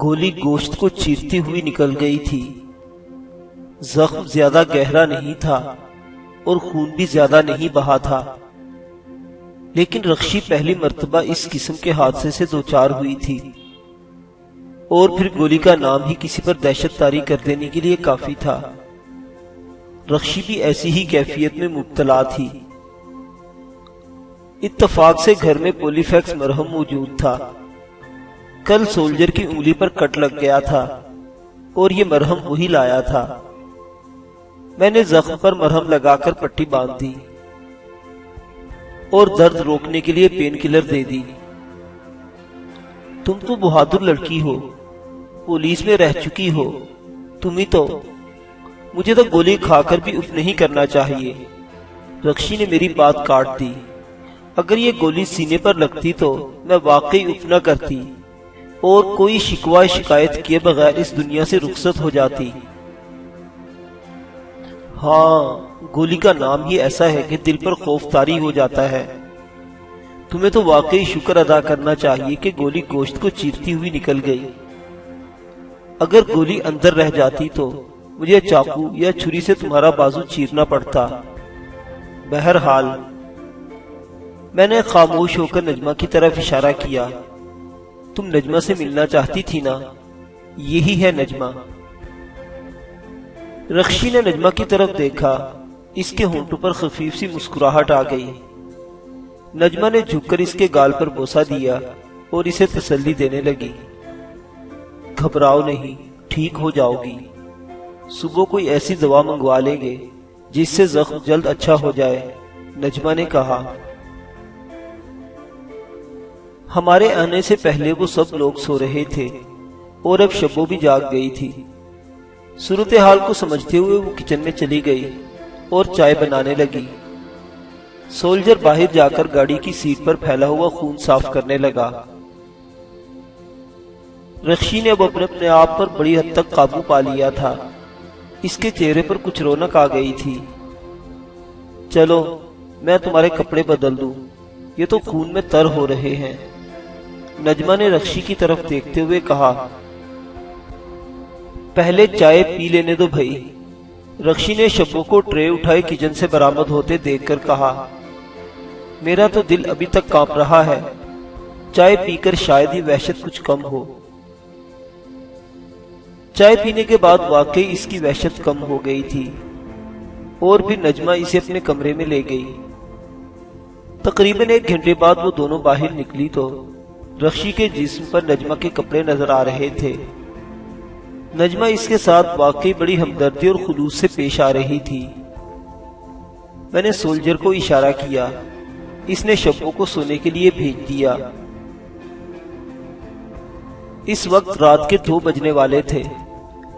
گولی گوشت کو چیرتی ہوئی نکل گئی تھی۔ زخم زیادہ گہرا نہیں تھا اور خون بھی زیادہ نہیں بہا تھا، لیکن رخشی پہلی مرتبہ اس قسم کے حادثے سے دوچار ہوئی تھی، اور پھر گولی کا نام ہی کسی پر دہشت طاری کر دینے کے لیے کافی تھا۔ رخشی بھی ایسی ہی کیفیت میں مبتلا تھی۔ اتفاق سے گھر میں پولی فیکس مرہم موجود تھا۔ کل سولجر کی انگلی پر کٹ لگ گیا تھا اور یہ مرہم وہی لایا تھا۔ میں نے زخم پر مرہم لگا کر پٹی باندھ دی اور درد روکنے کے لیے پین کلر دے دی۔ تم تو بہادر لڑکی ہو، پولیس میں رہ چکی ہو، تمہیں تو مجھے تو گولی کھا کر بھی اف نہیں کرنا چاہیے۔ رخشی نے میری بات کاٹ دی۔ اگر یہ گولی سینے پر لگتی تو میں واقعی اف نہ کرتی اور کوئی شکوہ شکایت کیے بغیر اس دنیا سے رخصت ہو جاتی۔ ہاں، گولی کا نام ہی ایسا ہے کہ دل پر خوف طاری ہو جاتا ہے۔ تمہیں تو واقعی شکر ادا کرنا چاہیے کہ گولی گوشت کو چیرتی ہوئی نکل گئی۔ اگر گولی اندر رہ جاتی تو مجھے چاقو یا چھری سے تمہارا بازو چیرنا پڑتا۔ بہرحال میں نے خاموش ہو کر نجمہ کی طرف اشارہ کیا۔ تم نجمہ سے ملنا چاہتی تھی نا؟ یہی ہے نجمہ۔ رخشی نے نجمہ کی طرف دیکھا۔ اس کے ہونٹوں پر خفیف سی مسکراہٹ آ گئی۔ نجمہ نے جھک کر اس کے گال پر بوسہ دیا اور اسے تسلی دینے لگی۔ گھبراؤ نہیں، ٹھیک ہو جاؤ گی۔ صبح کوئی ایسی دوا منگوا لیں گے جس سے زخم جلد اچھا ہو جائے، نجمہ نے کہا۔ ہمارے آنے سے پہلے وہ سب لوگ سو رہے تھے اور اب شبو بھی جاگ گئی تھی۔ صورتحال کو سمجھتے ہوئے وہ کچن میں چلی گئی اور چائے بنانے لگی۔ سولجر باہر جا کر گاڑی کی سیٹ پر پھیلا ہوا خون صاف کرنے لگا۔ رخشی نے اب اپنے آپ پر بڑی حد تک قابو پا لیا تھا۔ اس کے چہرے پر کچھ رونق آ گئی تھی۔ چلو میں تمہارے کپڑے بدل دوں، یہ تو خون میں تر ہو رہے ہیں، نجمہ نے رخشی کی طرف دیکھتے ہوئے کہا۔ پہلے چائے پی لینے دو بھائی، رخشی نے شبو کو ٹرے اٹھائے کچن سے برآمد ہوتے دیکھ کر کہا۔ میرا تو دل ابھی تک کانپ رہا ہے، چائے پی کر شاید ہی وحشت کچھ کم ہو۔ چائے پینے کے بعد واقعی اس کی وحشت کم ہو گئی تھی اور پھر نجمہ اسے اپنے کمرے میں لے گئی۔ تقریباً 1 گھنٹے بعد وہ دونوں باہر نکلی تو رخشی کے جسم پر نجمہ کے کپڑے نظر آ رہے تھے۔ نجمہ اس کے ساتھ واقعی بڑی ہمدردی اور خلوص سے پیش آ رہی تھی۔ میں نے سولجر کو اشارہ کیا۔ اس نے شبو کو سونے کے لیے بھیج دیا۔ اس وقت رات کے 2 بجنے والے تھے،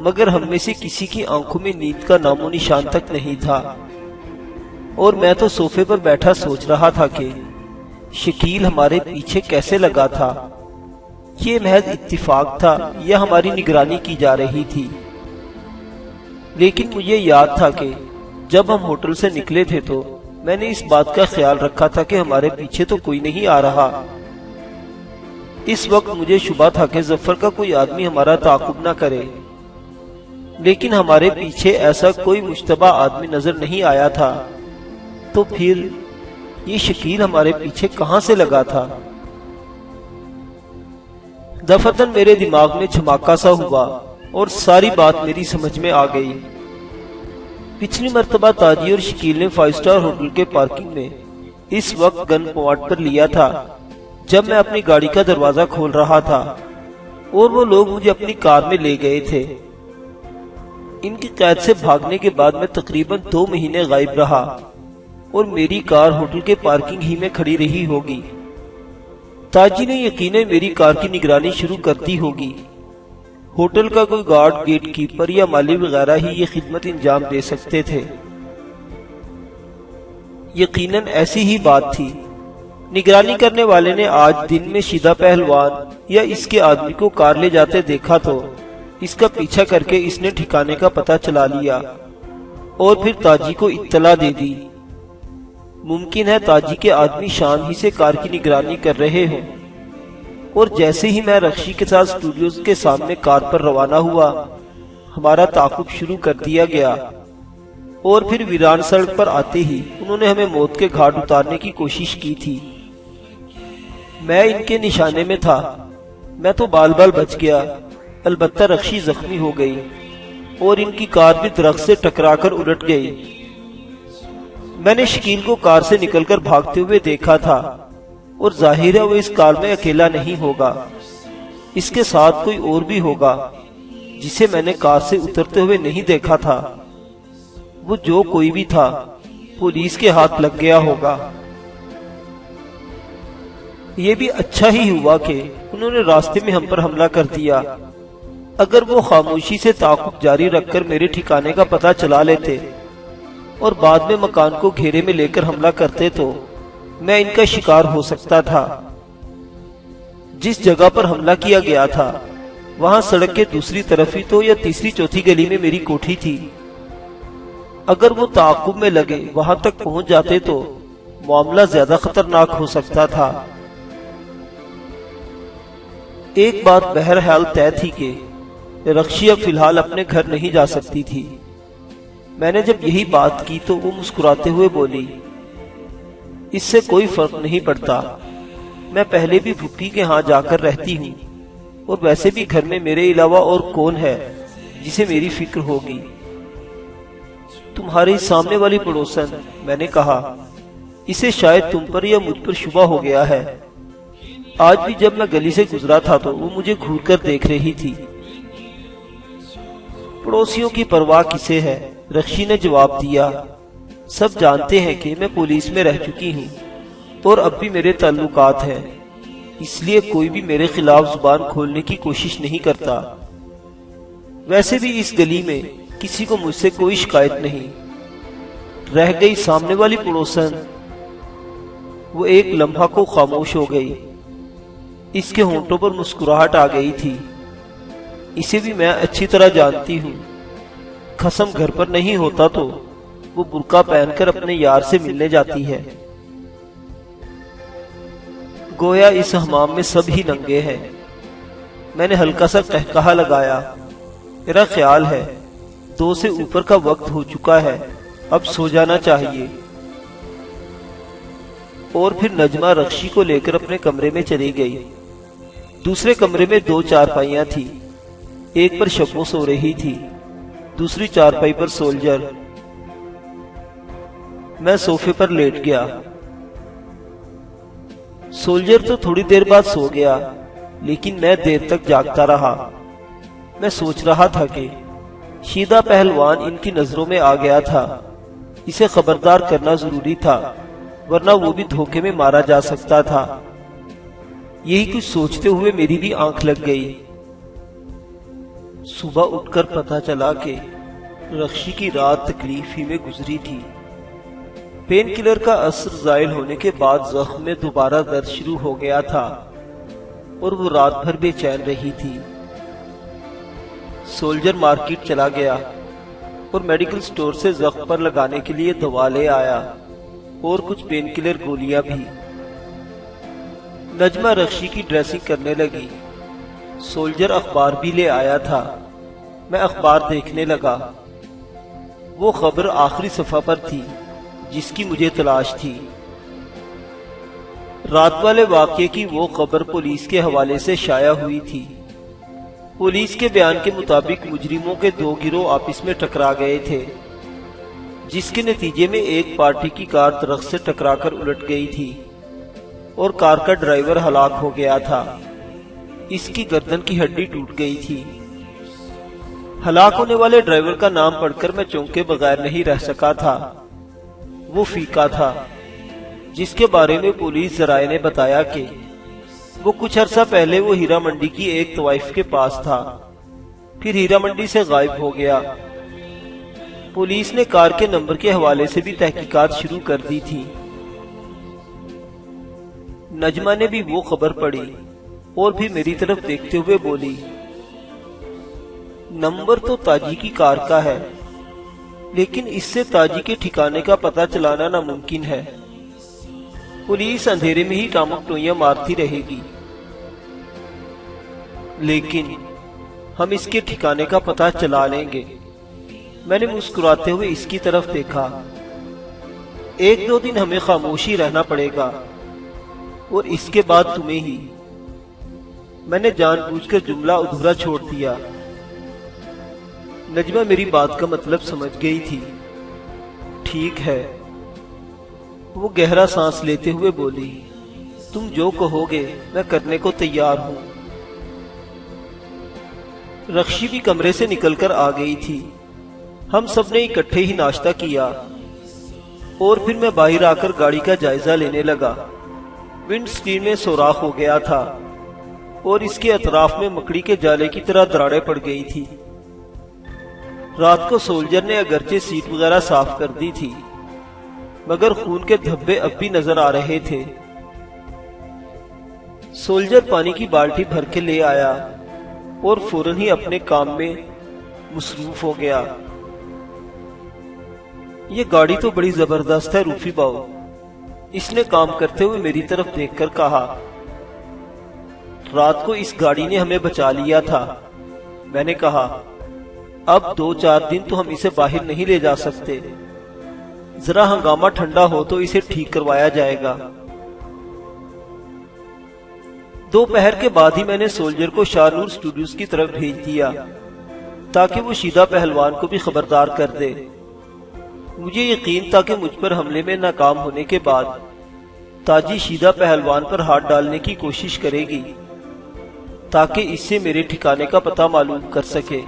مگر ہم میں سے کسی کی آنکھوں میں نیند کا نام و نشان تک نہیں تھا، اور میں تو صوفے پر بیٹھا سوچ رہا تھا کہ شکیل ہمارے پیچھے کیسے لگا تھا۔ یہ محض اتفاق تھا یا ہماری نگرانی کی جا رہی تھی؟ لیکن مجھے یاد تھا کہ جب ہم ہوٹل سے نکلے تھے تو میں نے اس بات کا خیال رکھا تھا کہ ہمارے پیچھے تو کوئی نہیں آ رہا۔ اس وقت مجھے شبہ تھا کہ ظفر کا کوئی آدمی ہمارا تعاقب نہ کرے، لیکن ہمارے پیچھے ایسا کوئی مشتبہ آدمی نظر نہیں آیا تھا، تو پھر یہ شکیل ہمارے پیچھے کہاں سے لگا تھا؟ دفعتاً میرے دماغ میں جھماکا سا ہوا اور ساری بات میری سمجھ میں آ گئی۔ پچھلی مرتبہ تاجی اور شکیل نے 5 سٹار ہوٹل کے پارکنگ میں اس وقت گن پوائنٹ پر لیا تھا جب میں اپنی گاڑی کا دروازہ کھول رہا تھا اور وہ لوگ مجھے اپنی کار میں لے گئے تھے۔ ان کی قید سے بھاگنے کے بعد میں تقریباً 2 مہینے غائب رہا اور میری کار ہوٹل کے پارکنگ ہی میں کھڑی رہی ہوگی۔ تاجی نے یقیناً میری کار کی نگرانی شروع کر دی ہوگی۔ ہوٹل کا کوئی گارڈ، گیٹ کیپر یا مالی وغیرہ ہی یہ خدمت انجام دے سکتے تھے۔ یقیناً ایسی ہی بات تھی۔ نگرانی کرنے والے نے آج دن میں شیدہ پہلوان یا اس کے آدمی کو کار لے جاتے دیکھا تو اس کا پیچھا کر کے اس نے ٹھکانے کا پتہ چلا لیا اور پھر تاجی کو اطلاع دے دی۔ ممکن ہے تاجی کے آدمی شام ہی سے کار کی نگرانی کر رہے ہوں۔ اور جیسے ہی میں رخشی کے ساتھ اسٹوڈیوز کے سامنے کار پر روانہ ہوا، ہمارا تعاقب شروع کر دیا گیا، اور پھر ویران سڑک پر آتے ہی انہوں نے ہمیں موت کے گھاٹ اتارنے کی کوشش کی تھی۔ میں ان کے نشانے میں تھا۔ میں تو بال بال بچ گیا، البتہ رخشی زخمی ہو گئی اور ان کی کار بھی درخت سے ٹکرا کر الٹ گئی۔ میں نے شکیل کو کار سے نکل کر بھاگتے ہوئے دیکھا تھا، اور ظاہر ہے وہ اس کار میں اکیلا نہیں ہوگا، اس کے ساتھ کوئی اور بھی ہوگا جسے میں نے کار سے اترتے ہوئے نہیں دیکھا تھا۔ وہ جو کوئی بھی تھا پولیس کے ہاتھ لگ گیا ہوگا۔ یہ بھی اچھا ہی ہوا کہ انہوں نے راستے میں ہم پر حملہ کر دیا۔ اگر وہ خاموشی سے تعاقب جاری رکھ کر میرے ٹھکانے کا پتہ چلا لیتے اور بعد میں مکان کو گھیرے میں لے کر حملہ کرتے تو میں ان کا شکار ہو سکتا تھا۔ جس جگہ پر حملہ کیا گیا تھا وہاں سڑک کے دوسری طرف ہی تو یا تیسری چوتھی گلی میں میری کوٹھی تھی۔ اگر وہ تعاقب میں لگے وہاں تک پہنچ جاتے تو معاملہ زیادہ خطرناک ہو سکتا تھا۔ ایک بات بہرحال طے تھی کہ رخشی اب فی الحال اپنے گھر نہیں جا سکتی تھی۔ میں نے جب یہی بات کی تو وہ مسکراتے ہوئے بولی، اس سے کوئی فرق نہیں پڑتا، میں پہلے بھی پھپھی کے ہاں جا کر رہتی ہوں، اور ویسے بھی گھر میں میرے علاوہ اور کون ہے جسے میری فکر ہوگی۔ تمہاری سامنے والی پڑوسن، میں نے کہا، اسے شاید تم پر یا مجھ پر شبہ ہو گیا ہے۔ آج بھی جب میں گلی سے گزرا تھا تو وہ مجھے گھور کر دیکھ رہی تھی۔ پڑوسیوں کی پرواہ کسے ہے، رخشی نے جواب دیا۔ سب جانتے ہیں کہ میں پولیس میں رہ چکی ہوں اور اب بھی میرے تعلقات ہیں، اس لیے کوئی بھی میرے خلاف زبان کھولنے کی کوشش نہیں کرتا۔ ویسے بھی اس گلی میں کسی کو مجھ سے کوئی شکایت نہیں۔ رہ گئی سامنے والی پڑوسن، وہ ایک لمحہ کو خاموش ہو گئی۔ اس کے ہونٹوں پر مسکراہٹ آ گئی تھی۔ اسے بھی میں اچھی طرح جانتی ہوں، قسم گھر پر نہیں ہوتا تو وہ برقع پہن کر اپنے یار سے ملنے جاتی ہے۔ گویا اس حمام میں سب ہی ننگے ہیں۔ میں نے ہلکا سا قہقہا لگایا۔ میرا خیال ہے 2 سے اوپر کا وقت ہو چکا ہے، اب سو جانا چاہیے۔ اور پھر نجمہ رخشی کو لے کر اپنے کمرے میں چلی گئی۔ دوسرے کمرے میں 2 چارپائیاں تھیں، ایک پر شبو سو رہی تھی، دوسری چارپائی پر سولجر۔ میں صوفے پر لیٹ گیا۔ سولجر تو تھوڑی دیر بعد سو گیا، لیکن میں دیر تک جاگتا رہا۔ میں سوچ رہا تھا کہ شیدہ پہلوان ان کی نظروں میں آ گیا تھا، اسے خبردار کرنا ضروری تھا، ورنہ وہ بھی دھوکے میں مارا جا سکتا تھا۔ یہی کچھ سوچتے ہوئے میری بھی آنکھ لگ گئی۔ صبح اٹھ کر پتہ چلا کہ رخشی کی رات تکلیف ہی میں گزری تھی۔ پین کلر کا اثر زائل ہونے کے بعد زخم میں دوبارہ درد شروع ہو گیا تھا اور وہ رات بھر بے چین رہی تھی۔ سولجر مارکیٹ چلا گیا اور میڈیکل سٹور سے زخم پر لگانے کے لیے دوا لے آیا اور کچھ پین کلر گولیاں بھی۔ نجمہ رخشی کی ڈریسنگ کرنے لگی۔ سولجر اخبار بھی لے آیا تھا۔ میں اخبار دیکھنے لگا۔ وہ خبر آخری صفحہ پر تھی جس کی مجھے تلاش تھی۔ رات والے واقعے کی وہ خبر پولیس کے حوالے سے شائع ہوئی تھی۔ پولیس کے بیان کے مطابق مجرموں کے 2 گروہ آپس میں ٹکرا گئے تھے، جس کے نتیجے میں ایک پارٹی کی کار درخت سے ٹکرا کر الٹ گئی تھی اور کار کا ڈرائیور ہلاک ہو گیا تھا۔ اس کی گردن کی ہڈی ٹوٹ گئی تھی۔ ہلاک ہونے والے ڈرائیور کا نام پڑھ کر میں چونکے بغیر نہیں رہ سکا تھا۔ وہ فیقہ تھا، جس کے بارے میں پولیس ذرائع نے بتایا کہ وہ کچھ عرصہ پہلے وہ ہیرا منڈی کی ایک طوائف کے پاس تھا، پھر ہیرا منڈی سے غائب ہو گیا۔ پولیس نے کار کے نمبر کے حوالے سے بھی تحقیقات شروع کر دی تھی۔ نجمہ نے بھی وہ خبر پڑھی اور بھی میری طرف دیکھتے ہوئے بولی، نمبر تو تاجی کی کار کا ہے، لیکن اس سے تاجی کے ٹھکانے کا پتہ چلانا ناممکن ہے۔ پولیس اندھیرے میں ہی ٹامک ٹوئیاں مارتی رہے گی۔ لیکن ہم اس کے ٹھکانے کا پتہ چلا لیں گے۔ میں نے مسکراتے ہوئے اس کی طرف دیکھا۔ ایک دو دن ہمیں خاموشی رہنا پڑے گا اور اس کے بعد تمہیں ہی۔ میں نے جان بوجھ کر جملہ ادھورا چھوڑ دیا۔ نجمہ میری بات کا مطلب سمجھ گئی تھی۔ ٹھیک ہے، وہ گہرا سانس لیتے ہوئے بولی، تم جو کہو گے میں کرنے کو تیار ہوں۔ رخشی بھی کمرے سے نکل کر آ گئی تھی۔ ہم سب نے اکٹھے ہی ناشتہ کیا اور پھر میں باہر آ کر گاڑی کا جائزہ لینے لگا۔ ونڈ سکرین میں سوراخ ہو گیا تھا اور اس کے اطراف میں مکڑی کے جالے کی طرح دراڑیں پڑ گئی تھی۔ رات کو سولجر نے اگرچہ سیٹ وغیرہ صاف کر دی تھی، مگر خون کے دھبے اب بھی نظر آ رہے تھے۔ سولجر پانی کی بالٹی بھر کے لے آیا اور فوراً ہی اپنے کام میں مصروف ہو گیا۔ یہ گاڑی تو بڑی زبردست ہے روفی باؤ، اس نے کام کرتے ہوئے میری طرف دیکھ کر کہا۔ رات کو اس گاڑی نے ہمیں بچا لیا تھا، میں نے کہا۔ اب 2-4 دن تو ہم اسے باہر نہیں لے جا سکتے، ذرا ہنگامہ ٹھنڈا ہو تو اسے ٹھیک کروایا جائے گا۔ دوپہر کے بعد ہی میں نے سولجر کو شاہ نور اسٹوڈیوز کی طرف بھیج دیا تاکہ وہ شیدہ پہلوان کو بھی خبردار کر دے۔ مجھے یقین تھا کہ مجھ پر حملے میں ناکام ہونے کے بعد تاجی شیدہ پہلوان پر ہاتھ ڈالنے کی کوشش کرے گی تاکہ اس سے میرے ٹھکانے کا پتہ معلوم کر سکے۔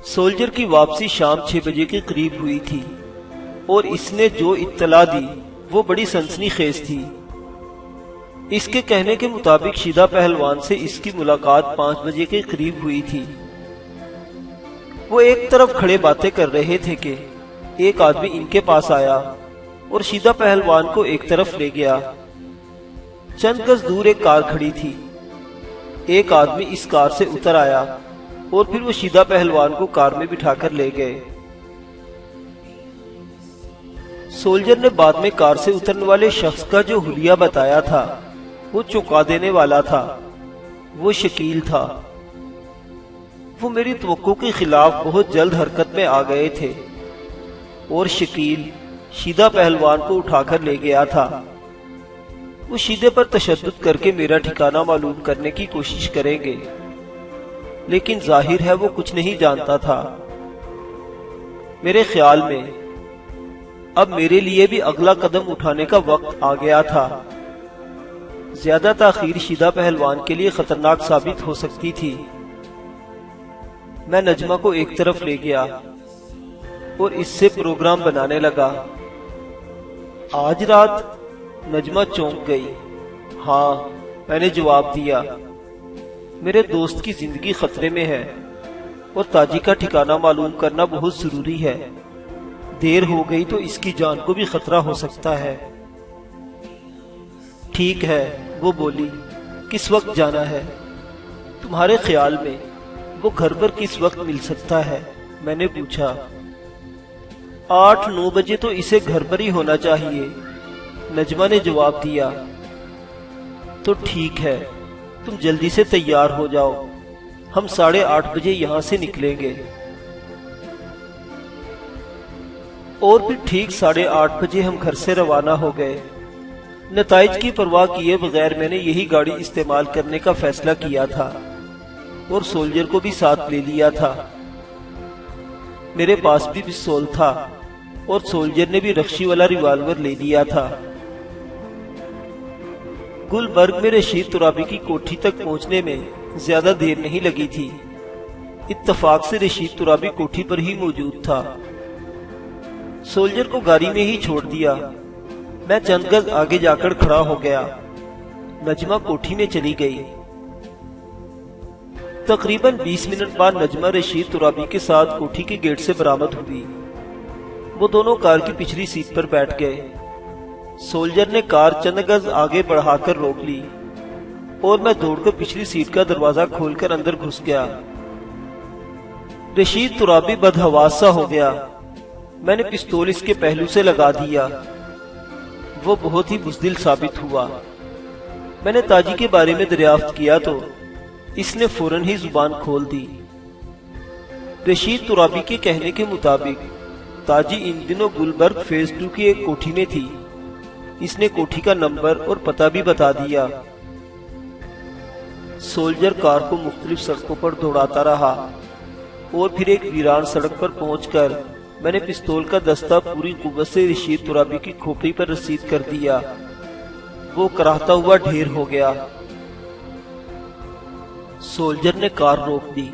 سولجر کی واپسی شام 6 بجے کے قریب ہوئی تھی اور اس نے جو اطلاع دی وہ بڑی سنسنی خیز تھی۔ اس کے کہنے کے مطابق شیدہ پہلوان سے اس کی ملاقات 5 بجے کے قریب ہوئی تھی۔ وہ ایک طرف کھڑے باتیں کر رہے تھے کہ ایک آدمی ان کے پاس آیا اور شیدہ پہلوان کو ایک طرف لے گیا۔ چند گز دور ایک کار کھڑی تھی۔ ایک آدمی اس کار سے اتر آیا اور پھر وہ شیدہ پہلوان کو کار میں بٹھا کر لے گئے۔ سولجر نے بعد میں کار سے اترنے والے شخص کا جو حلیہ بتایا تھا وہ چونکا دینے والا تھا۔ وہ شکیل تھا۔ وہ میری توقع کے خلاف بہت جلد حرکت میں آ گئے تھے اور شکیل شیدہ پہلوان کو اٹھا کر لے گیا تھا۔ وہ شیدے پر تشدد کر کے میرا ٹھکانہ معلوم کرنے کی کوشش کریں گے، لیکن ظاہر ہے وہ کچھ نہیں جانتا تھا۔ میرے خیال میں اب میرے لیے بھی اگلا قدم اٹھانے کا وقت آ گیا تھا۔ زیادہ تاخیر شیدہ پہلوان کے لیے خطرناک ثابت ہو سکتی تھی۔ میں نجمہ کو ایک طرف لے گیا اور اس سے پروگرام بنانے لگا۔ آج رات؟ نجمہ چونک گئی۔ ہاں، میں نے جواب دیا۔ میرے دوست کی زندگی خطرے میں ہے اور تاجی کا ٹھکانہ معلوم کرنا بہت ضروری ہے۔ دیر ہو گئی تو اس کی جان کو بھی خطرہ ہو سکتا ہے۔ ٹھیک ہے، وہ بولی، کس وقت جانا ہے؟ تمہارے خیال میں وہ گھر پر کس وقت مل سکتا ہے؟ میں نے پوچھا۔ 8-9 بجے تو اسے گھر پر ہی ہونا چاہیے، نجمہ نے جواب دیا۔ تو ٹھیک ہے، تم جلدی سے تیار ہو جاؤ، ہم 8:30 بجے یہاں سے نکلیں گے۔ اور پھر ٹھیک 8:30 بجے ہم گھر سے روانہ ہو گئے۔ نتائج کی پرواہ کیے بغیر میں نے یہی گاڑی استعمال کرنے کا فیصلہ کیا تھا اور سولجر کو بھی ساتھ لے لیا تھا۔ میرے پاس بھی پستول تھا اور سولجر نے بھی رخشی والا ریوالور لے لیا تھا۔ گلبرگ میں رشید ترابی کی کوٹھی تک پہنچنے میں زیادہ دیر نہیں لگی تھی۔ اتفاق سے رشید ترابی کوٹھی پر ہی موجود تھا۔ سولجر کو گاڑی میں ہی چھوڑ دیا۔ میں چند گز آگے جا کر کھڑا ہو گیا۔ نجمہ کوٹھی میں چلی گئی۔ تقریباً 20 منٹ بعد نجمہ رشید ترابی کے ساتھ کوٹھی کے گیٹ سے برآمد ہوئی۔ وہ دونوں کار کی پچھلی سیٹ پر بیٹھ گئے۔ سولجر نے کار چند گز آگے بڑھا کر روک لی اور میں دوڑ کر پچھلی سیٹ کا دروازہ کھول کر اندر گھس گیا۔ رشید ترابی بدحواس سا ہو گیا۔ میں نے پستول اس کے پہلو سے لگا دیا۔ وہ بہت ہی بزدل ثابت ہوا۔ میں نے تاجی کے بارے میں دریافت کیا تو اس نے فوراً ہی زبان کھول دی۔ رشید ترابی کے کہنے کے مطابق تاجی ان دنوں گلبرگ فیز 2 کی ایک کوٹھی میں تھی۔ اس نے کوٹھی کا نمبر اور پتہ بھی بتا دیا۔ سولجر کار کو مختلف سڑکوں پر دوڑاتا رہا اور پھر ایک ویران سڑک پر پہنچ کر میں نے پستول کا دستہ پوری قوت سے رشید ترابی کی کھوپڑی پر رسید کر دیا۔ وہ کراہتا ہوا ڈھیر ہو گیا۔ سولجر نے کار روک دی۔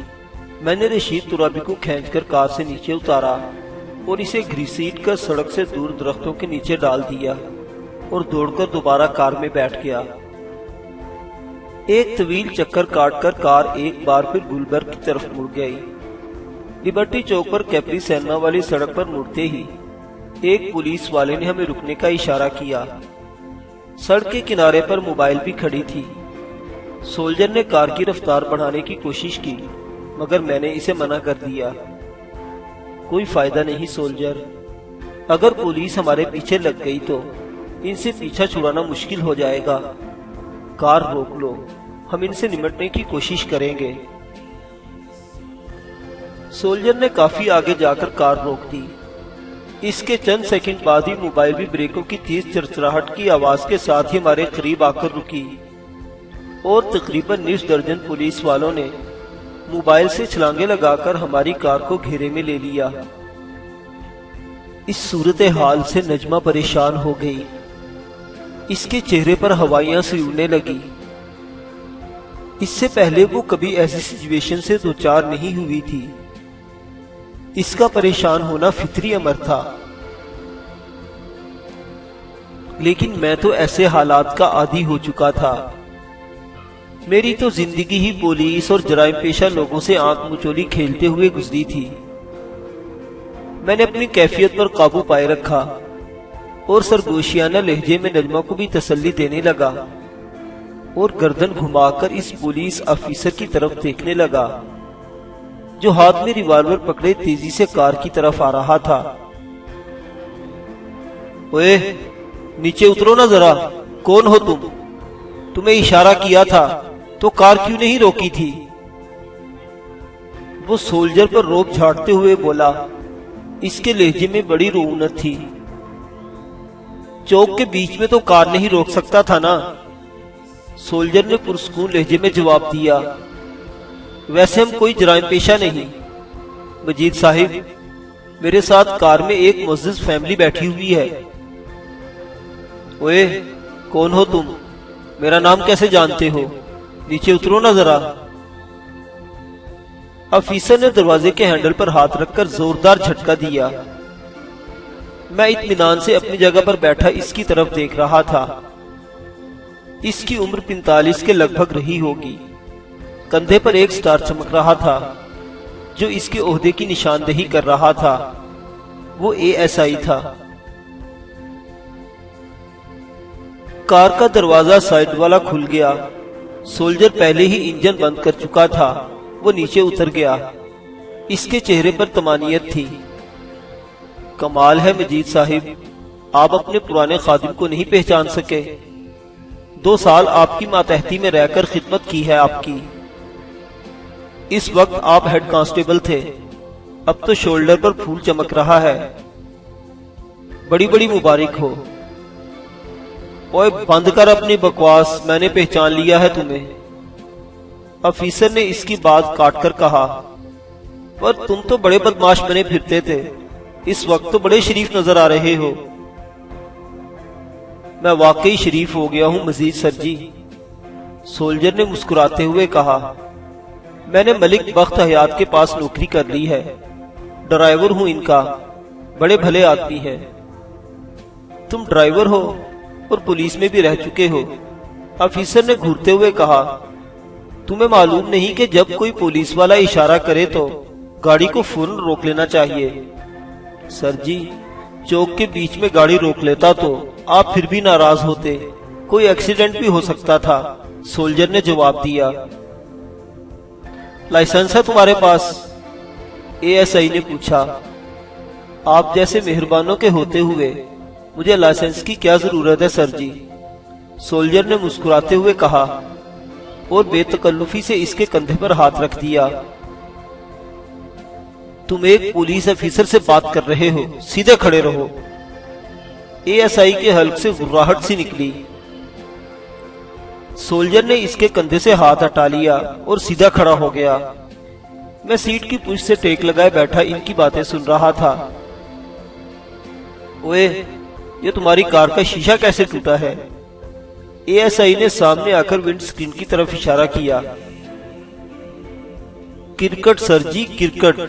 میں نے رشید ترابی کو کھینچ کر کار سے نیچے اتارا اور اسے گھسیٹ کر سڑک سے دور درختوں کے نیچے ڈال دیا اور دوڑ کر دوبارہ کار میں بیٹھ گیا۔ ایک طویل چکر کاٹ کر کار ایک بار پھر گلبرگ کی طرف مڑ گئی۔ لبرٹی چوک پر کیپری سینما والی سڑک پر مڑتے ہی ایک پولیس والے نے ہمیں رکنے کا اشارہ کیا۔ سڑک کے کنارے پر موبائل بھی کھڑی تھی۔ سولجر نے کار کی رفتار بڑھانے کی کوشش کی مگر میں نے اسے منع کر دیا۔ کوئی فائدہ نہیں سولجر، اگر پولیس ہمارے پیچھے لگ گئی تو ان سے پیچھا چھڑانا مشکل ہو جائے گا۔ کار روک لو، ہم ان سے نمٹنے کی کوشش کریں گے۔ سولجر نے کافی آگے جا کر کار روک دی۔ اس کے چند سیکنڈ بعد ہی موبائل بھی بریکوں کی تیز چرچراہٹ کی آواز کے ساتھ ہی ہمارے قریب آ کر رکی اور تقریباً نصف درجن پولیس والوں نے موبائل سے چھلانگیں لگا کر ہماری کار کو گھیرے میں لے لیا۔ اس صورتحال سے نجمہ پریشان ہو گئی۔ اس کے چہرے پر ہوائیاں سی اڑنے لگی۔ اس سے پہلے وہ کبھی ایسی سچویشن سے دوچار نہیں ہوئی تھی۔ اس کا پریشان ہونا فطری امر تھا، لیکن میں تو ایسے حالات کا عادی ہو چکا تھا۔ میری تو زندگی ہی پولیس اور جرائم پیشہ لوگوں سے آنکھ مچولی کھیلتے ہوئے گزری تھی۔ میں نے اپنی کیفیت پر قابو پائے رکھا اور سرگوشیانہ لہجے میں نجمہ کو بھی تسلی دینے لگا اور گردن گھما کر اس پولیس آفیسر کی طرف دیکھنے لگا جو ہاتھ میں ریوالور پکڑے تیزی سے کار کی طرف آ رہا تھا۔ اوئے نیچے اترو نا ذرا، کون ہو تم؟ تمہیں اشارہ کیا تھا تو کار کیوں نہیں روکی تھی؟ وہ سولجر پر روب جھاڑتے ہوئے بولا۔ اس کے لہجے میں بڑی رعونت تھی۔ چوک کے بیچ میں تو کار نہیں روک سکتا تھا نا؟ سولجر نے پرسکون لہجے میں جواب دیا۔ ویسے ہم کوئی جرائم پیشہ نہیں مجید صاحب، میرے ساتھ کار میں ایک معزز فیملی بیٹھی ہوئی ہے۔ اوئے کون ہو تم؟ میرا نام کیسے جانتے ہو؟ نیچے اترو نا ذرا۔ آفیسر نے دروازے کے ہینڈل پر ہاتھ رکھ کر زوردار جھٹکا دیا۔ میں اطمینان سے اپنی جگہ پر بیٹھا اس کی طرف دیکھ رہا تھا۔ اس کی عمر 45 کے لگ بھگ رہی ہوگی۔ کندھے پر ایک سٹار چمک رہا تھا جو اس کے عہدے کی نشاندہی کر رہا تھا۔ وہ ASI تھا۔ کار کا دروازہ سائیڈ والا کھل گیا۔ سولجر پہلے ہی انجن بند کر چکا تھا۔ وہ نیچے اتر گیا۔ اس کے چہرے پر طمانینت تھی۔ کمال ہے مجید صاحب، آپ اپنے پرانے خادم کو نہیں پہچان سکے۔ 2 سال آپ کی ماتحتی میں رہ کر خدمت کی ہے آپ کی۔ اس وقت آپ ہیڈ کانسٹیبل تھے، اب تو شولڈر پر پھول چمک رہا ہے۔ بڑی بڑی مبارک ہو۔ اوئے بند کر اپنی بکواس، میں نے پہچان لیا ہے تمہیں۔ آفیسر نے اس کی بات کاٹ کر کہا، پر تم تو بڑے بدماش بنے پھرتے تھے، اس وقت تو بڑے شریف نظر آ رہے ہو۔ میں واقعی شریف ہو گیا ہوں مزید سر جی، سولجر نے مسکراتے ہوئے کہا۔ میں نے ملک بخت حیات کے پاس نوکری کر لی ہے، ڈرائیور ہوں ان کا، بڑے بھلے آدمی ہیں۔ تم ڈرائیور ہو اور پولیس میں بھی رہ چکے ہو؟ آفیسر نے گھورتے ہوئے کہا۔ تمہیں معلوم نہیں کہ جب کوئی پولیس والا اشارہ کرے تو گاڑی کو فوراً روک لینا چاہیے؟ سر جی، چوک کے بیچ میں گاڑی روک لیتا تو آپ پھر بھی ناراض ہوتے، کوئی ایکسیڈنٹ بھی ہو سکتا تھا، سولجر نے جواب دیا۔ لائسنس ہے تمہارے پاس؟ ASI نے پوچھا۔ آپ جیسے مہربانوں کے ہوتے ہوئے مجھے لائسنس کی کیا ضرورت ہے سر جی؟ سولجر نے مسکراتے ہوئے کہا اور بے تکلفی سے اس کے کندھے پر ہاتھ رکھ دیا۔ تم ایک پولیس افیسر سے بات کر رہے ہو، سیدھے کھڑے رہو۔ اے ایس آئی کے حلق سے غراہٹ سی نکلی۔ سولجر نے اس کے کندھے سے ہاتھ ہٹا لیا اور سیدھا کھڑا ہو گیا۔ میں سیٹ کی پشت سے ٹیک لگائے بیٹھا ان کی باتیں سن رہا تھا۔ اوئے، یہ تمہاری کار کا شیشہ کیسے ٹوٹا ہے؟ اے ایس آئی نے سامنے آ کر ونڈ سکرین کی طرف اشارہ کیا۔ کرکٹ سر جی، کرکٹ،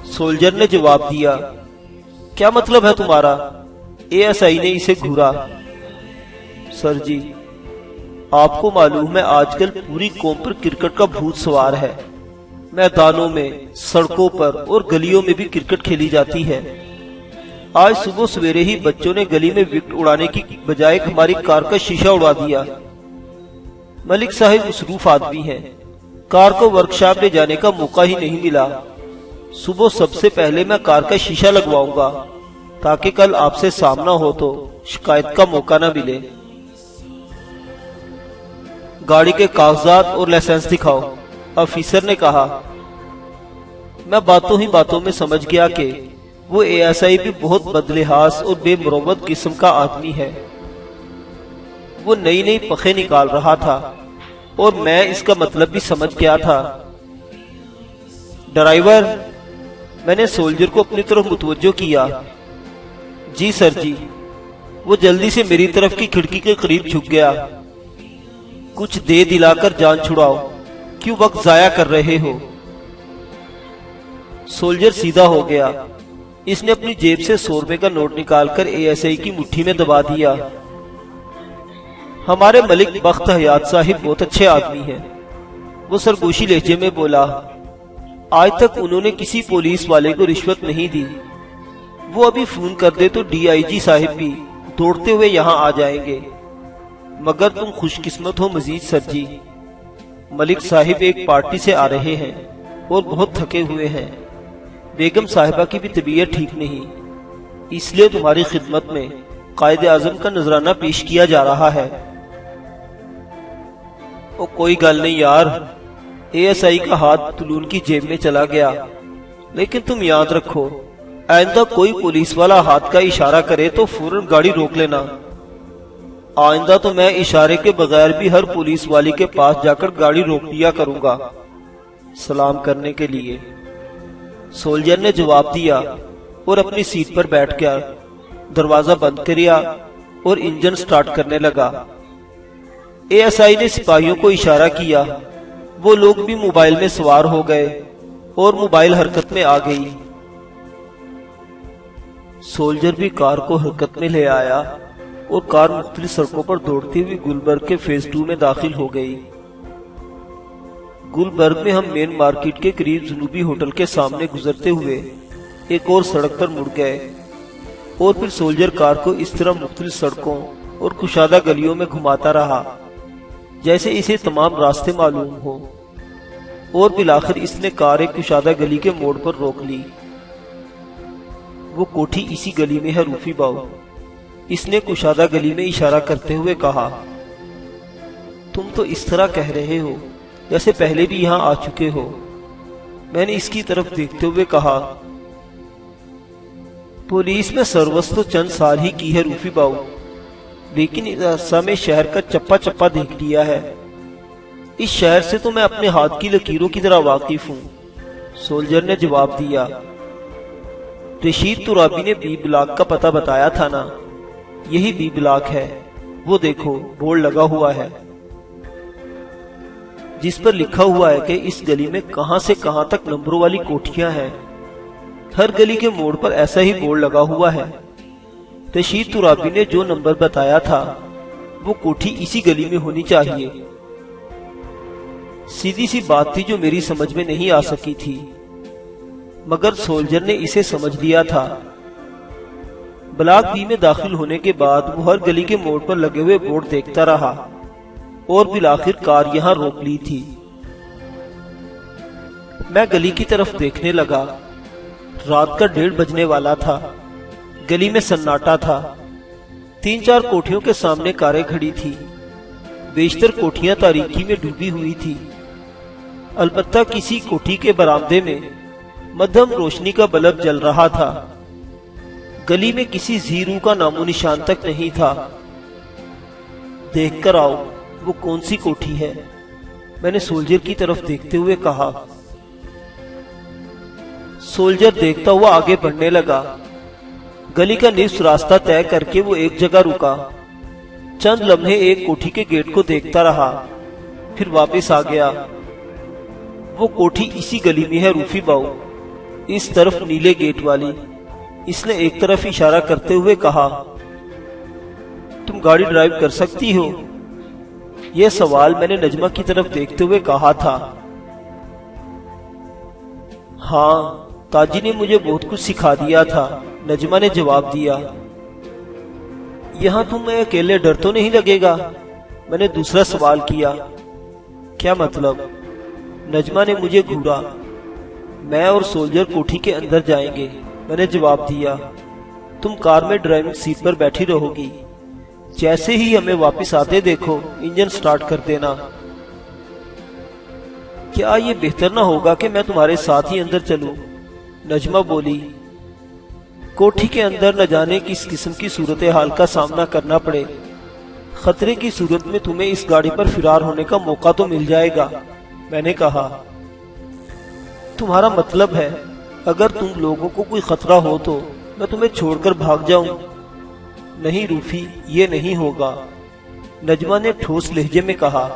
سولجر نے جواب دیا۔ کیا مطلب ہے تمہارا؟ اے ایس آئی نے اسے گھورا۔ سر جی، آپ کو معلوم ہے آج کل پوری قوم پر کرکٹ کا بھوت سوار ہے۔ میدانوں میں، سڑکوں پر اور گلیوں میں بھی کرکٹ کھیلی جاتی ہے۔ آج صبح سویرے ہی بچوں نے گلی میں وکٹ اڑانے کی بجائے ہماری کار کا شیشہ اڑا دیا۔ ملک صاحب مصروف آدمی ہیں، کار کو ورکشاپ لے جانے کا موقع ہی نہیں ملا۔ صبح سب سے پہلے میں کار کا شیشہ لگواؤں گا تاکہ کل آپ سے سامنا ہو تو شکایت کا موقع نہ ملے۔ گاڑی کے کاغذات اور لائسنس دکھاؤ، آفیسر نے کہا۔ میں باتوں ہی باتوں میں سمجھ گیا کہ وہ اے ایس آئی بھی بہت بدلحاظ اور بے مروت قسم کا آدمی ہے۔ وہ نئی نئی پخے نکال رہا تھا اور میں اس کا مطلب بھی سمجھ گیا تھا۔ ڈرائیور، میں نے سولجر کو اپنی طرف متوجہ کیا۔ جی سر جی۔ وہ جلدی سے میری طرف کی کھڑکی کے قریب جھک گیا۔ کچھ دے دلا کر جان چھڑاؤ، کیوں وقت ضائع کر رہے ہو؟ سولجر سیدھا ہو گیا۔ اس نے اپنی جیب سے 100 روپے کا نوٹ نکال کر اے ایس آئی کی مٹھی میں دبا دیا۔ ہمارے ملک بخت حیات صاحب بہت اچھے آدمی ہیں، وہ سرگوشی لہجے میں بولا۔ آج تک انہوں نے کسی پولیس والے کو رشوت نہیں دی۔ وہ ابھی فون کر دے تو ڈی آئی جی صاحب بھی دوڑتے ہوئے یہاں آ جائیں گے۔ مگر تم خوش قسمت ہو مزید سر جی، ملک صاحب ایک پارٹی سے آ رہے ہیں اور بہت تھکے ہوئے ہیں۔ بیگم صاحبہ کی بھی طبیعت ٹھیک نہیں، اس لیے تمہاری خدمت میں قائد اعظم کا نذرانہ پیش کیا جا رہا ہے۔ او کوئی گل نہیں یار۔ اے ایس آئی کا ہاتھ تلون کی جیب میں چلا گیا۔ لیکن تم یاد رکھو، آئندہ کوئی پولیس والا ہاتھ کا اشارہ کرے تو فوراً گاڑی روک لینا۔ آئندہ تو میں اشارے کے بغیر بھی ہر پولیس والی کے پاس جا کر گاڑی روک لیا کروں گا، سلام کرنے کے لیے۔ سولجر نے جواب دیا اور اپنی سیٹ پر بیٹھ گیا، دروازہ بند کیا اور انجن سٹارٹ کرنے لگا۔ اے ایس آئی نے سپاہیوں کو اشارہ کیا، وہ لوگ بھی موبائل میں سوار ہو گئے اور موبائل حرکت میں آ گئی۔ سولجر بھی کار کو حرکت میں لے آیا اور کار مختلف سڑکوں پر دوڑتی ہوئی گلبرگ کے فیز 2 میں داخل ہو گئی۔ گلبرگ میں ہم مین مارکیٹ کے قریب جنوبی ہوٹل کے سامنے گزرتے ہوئے ایک اور سڑک پر مڑ گئے اور پھر سولجر کار کو اس طرح مختلف سڑکوں اور کشادہ گلیوں میں گھماتا رہا جیسے اسے تمام راستے معلوم ہو، اور بالآخر اس نے کار ایک کشادہ گلی کے موڑ پر روک لی۔ وہ کوٹھی اسی گلی میں ہے روفی باؤ، اس نے کشادہ گلی میں اشارہ کرتے ہوئے کہا۔ تم تو اس طرح کہہ رہے ہو جیسے پہلے بھی یہاں آ چکے ہو، میں نے اس کی طرف دیکھتے ہوئے کہا۔ پولیس میں سروس تو چند سال ہی کی ہے روفی باؤ، لیکن اس عرصہ میں شہر کا چپا چپا دیکھ لیا ہے۔ اس شہر سے تو میں اپنے ہاتھ کی لکیروں کی طرح واقف ہوں، سولجر نے جواب دیا۔ رشید ترابی نے بی بلاک کا پتہ بتایا تھا نا، یہی بی بلاک ہے، وہ دیکھو بورڈ لگا ہوا ہے جس پر لکھا ہوا ہے کہ اس گلی میں کہاں سے کہاں تک نمبروں والی کوٹھیاں ہیں۔ ہر گلی کے موڑ پر ایسا ہی بورڈ لگا ہوا ہے۔ رشید ترابی نے جو نمبر بتایا تھا وہ کوٹھی اسی گلی میں ہونی چاہیے۔ سیدھی سی بات تھی جو میری سمجھ میں نہیں آ سکی تھی، مگر سولجر نے اسے سمجھ لیا تھا۔ بلاک بی میں داخل ہونے کے بعد وہ ہر گلی کے موڑ پر لگے ہوئے بورڈ دیکھتا رہا اور بالآخر کار یہاں روک لی تھی۔ میں گلی کی طرف دیکھنے لگا۔ رات کا 1:30 بجنے والا تھا، گلی میں سناٹا تھا۔ 3-4 کوٹھیوں کے سامنے کاریں کھڑی تھی بیشتر کوٹھیاں تاریکی میں ڈوبی ہوئی تھی۔ البتہ کسی کوٹھی کے برآمدے میں مدھم روشنی کا بلب جل رہا تھا۔ گلی میں کسی زیرو کا نام و نشان تک نہیں تھا۔ دیکھ کر آؤ وہ کون سی کوٹھی ہے، میں نے سولجر کی طرف دیکھتے ہوئے کہا۔ سولجر دیکھتا ہوا آگے بڑھنے لگا۔ گلی کا نصف راستہ طے کر کے وہ ایک جگہ رکا، چند لمحے ایک کوٹھی کے گیٹ کو دیکھتا رہا، پھر واپس آ گیا۔ وہ کوٹھی اسی گلی میں ہے روفی باؤ، اس طرف نیلے گیٹ والی۔ اس نے ایک طرف اشارہ کرتے ہوئے کہا، تم گاڑی ڈرائیو کر سکتی ہو؟ یہ سوال میں نے نجمہ کی طرف دیکھتے ہوئے کہا تھا۔ ہاں، تاجی نے مجھے بہت کچھ سکھا دیا تھا، نجمہ نے جواب دیا۔ یہاں تمہیں اکیلے ڈر تو نہیں لگے گا؟ میں نے دوسرا سوال کیا۔ کیا مطلب؟ نجمہ نے مجھے گھورا۔ میں اور سولجر کوٹھی کے اندر جائیں گے، میں نے جواب دیا۔ تم کار میں ڈرائیونگ سیٹ پر بیٹھی رہو گی، جیسے ہی ہمیں واپس آتے دیکھو انجن سٹارٹ کر دینا۔ کیا یہ بہتر نہ ہوگا کہ میں تمہارے ساتھ ہی اندر چلوں؟ نجمہ بولی۔ کوٹھی کے اندر نہ جانے کس قسم کی صورتحال کا سامنا کرنا پڑے، خطرے کی صورت میں تمہیں اس گاڑی پر فرار ہونے کا موقع تو مل جائے گا، میں نے کہا۔ تمہارا مطلب ہے اگر تم لوگوں کو کوئی خطرہ ہو تو میں تمہیں چھوڑ کر بھاگ جاؤں؟ نہیں روفی، یہ نہیں ہوگا، نجمہ نے ٹھوس لہجے میں کہا۔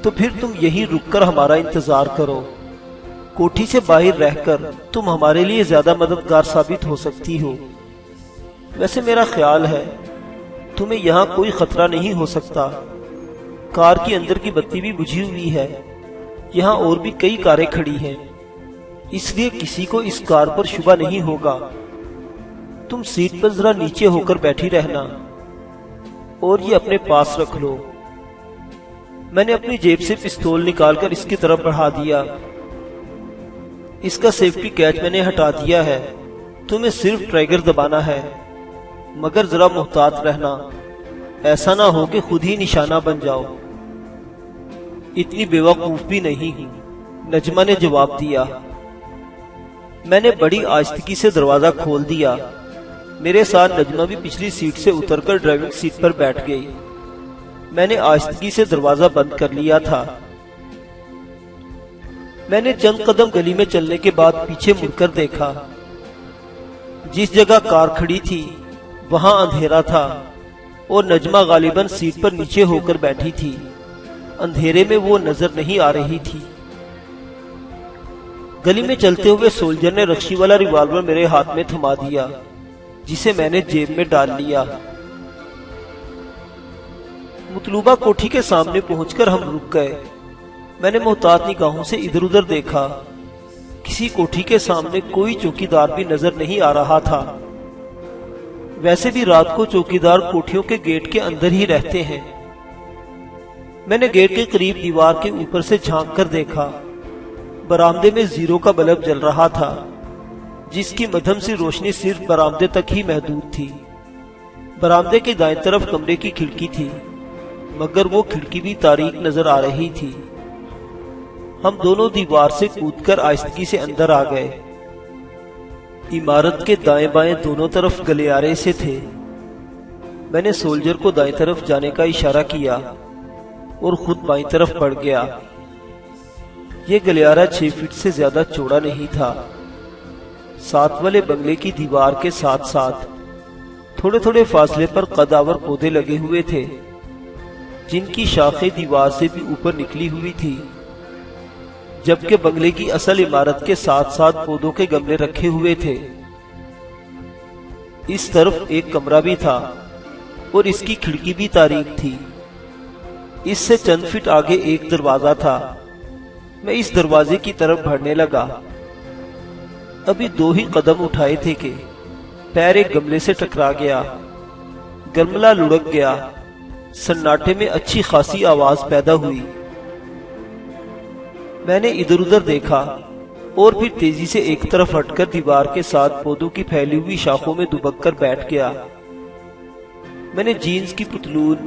تو پھر تم یہیں رک کر ہمارا انتظار کرو، کوٹھی سے باہر رہ کر تم ہمارے لیے زیادہ مددگار ثابت ہو سکتی ہو۔ ویسے میرا خیال ہے تمہیں یہاں کوئی خطرہ نہیں ہو سکتا، کار کی اندر کی بتی بھی بجھی ہوئی ہے، یہاں اور بھی کئی کاریں کھڑی ہیں، اس لیے کسی کو اس کار پر شبہ نہیں ہوگا۔ تم سیٹ پر ذرا نیچے ہو کر بیٹھی رہنا اور یہ اپنے پاس رکھ لو۔ میں نے اپنی جیب سے پستول نکال کر اس کی طرف بڑھا دیا۔ اس کا سیفٹی کیچ میں نے ہٹا دیا ہے، تمہیں صرف ٹریگر دبانا ہے، مگر ذرا محتاط رہنا، ایسا نہ ہو کہ خود ہی نشانہ بن جاؤ۔ اتنی بیوقوف بھی نہیں ہوں، نجمہ نے جواب دیا۔ میں نے بڑی آہستگی سے دروازہ کھول دیا۔ میرے ساتھ نجمہ بھی پچھلی سیٹ سے اتر کر ڈرائیونگ سیٹ پر بیٹھ گئی۔ میں نے آہستگی سے دروازہ بند کر لیا تھا۔ میں نے چند قدم گلی میں چلنے کے بعد پیچھے مڑ کر دیکھا۔ جس جگہ کار کھڑی تھی وہاں اندھیرا تھا اور نجمہ غالباً سیٹ پر نیچے ہو کر بیٹھی تھی، اندھیرے میں وہ نظر نہیں آ رہی تھی۔ گلی میں چلتے ہوئے سولجر نے رکشی والا ریوالور میرے ہاتھ میں تھما دیا، جسے میں نے جیب میں ڈال لیا۔ مطلوبہ کوٹھی کے سامنے پہنچ کر ہم رک گئے۔ میں نے محتاط نگاہوں سے ادھر ادھر دیکھا، کسی کوٹھی کے سامنے کوئی چوکیدار بھی نظر نہیں آ رہا تھا۔ ویسے بھی رات کو چوکیدار کوٹھیوں کے گیٹ کے اندر ہی رہتے ہیں۔ میں نے گیٹ کے قریب دیوار کے اوپر سے جھانک کر دیکھا، برآمدے میں زیرو کا بلب جل رہا تھا، جس کی مدھم سی روشنی صرف برآمدے تک ہی محدود تھی۔ برآمدے کے دائیں طرف کمرے کی کھڑکی تھی، مگر وہ کھڑکی بھی تاریک نظر آ رہی تھی۔ ہم دونوں دیوار سے کود کر آہستگی سے اندر آ گئے۔ عمارت کے دائیں بائیں دونوں طرف گلیارے سے تھے۔ میں نے سولجر کو دائیں طرف جانے کا اشارہ کیا اور خود بائیں طرف بڑھ گیا۔ یہ گلیارہ 6 فٹ سے زیادہ چوڑا نہیں تھا۔ ساتھ والے بنگلے کی دیوار کے ساتھ ساتھ تھوڑے تھوڑے فاصلے پر قدآور پودے لگے ہوئے تھے، جن کی شاخیں دیوار سے بھی اوپر نکلی ہوئی تھی، جبکہ بنگلے کی اصل عمارت کے ساتھ ساتھ پودوں کے گملے رکھے ہوئے تھے۔ اس طرف ایک کمرہ بھی تھا اور اس کی کھڑکی بھی تاریک تھی۔ اس سے چند فٹ آگے ایک دروازہ تھا۔ میں اس دروازے کی طرف بڑھنے لگا۔ ابھی 2 ہی قدم اٹھائے تھے کہ پیر ایک گملے سے ٹکرا گیا، گملہ لڑک گیا، سناٹے میں اچھی خاصی آواز پیدا ہوئی۔ میں نے ادھر ادھر دیکھا اور پھر تیزی سے ایک طرف ہٹ کر دیوار کے ساتھ پودوں کی پھیلی ہوئی شاخوں میں دبک کر بیٹھ گیا۔ میں نے جینز کی پتلون،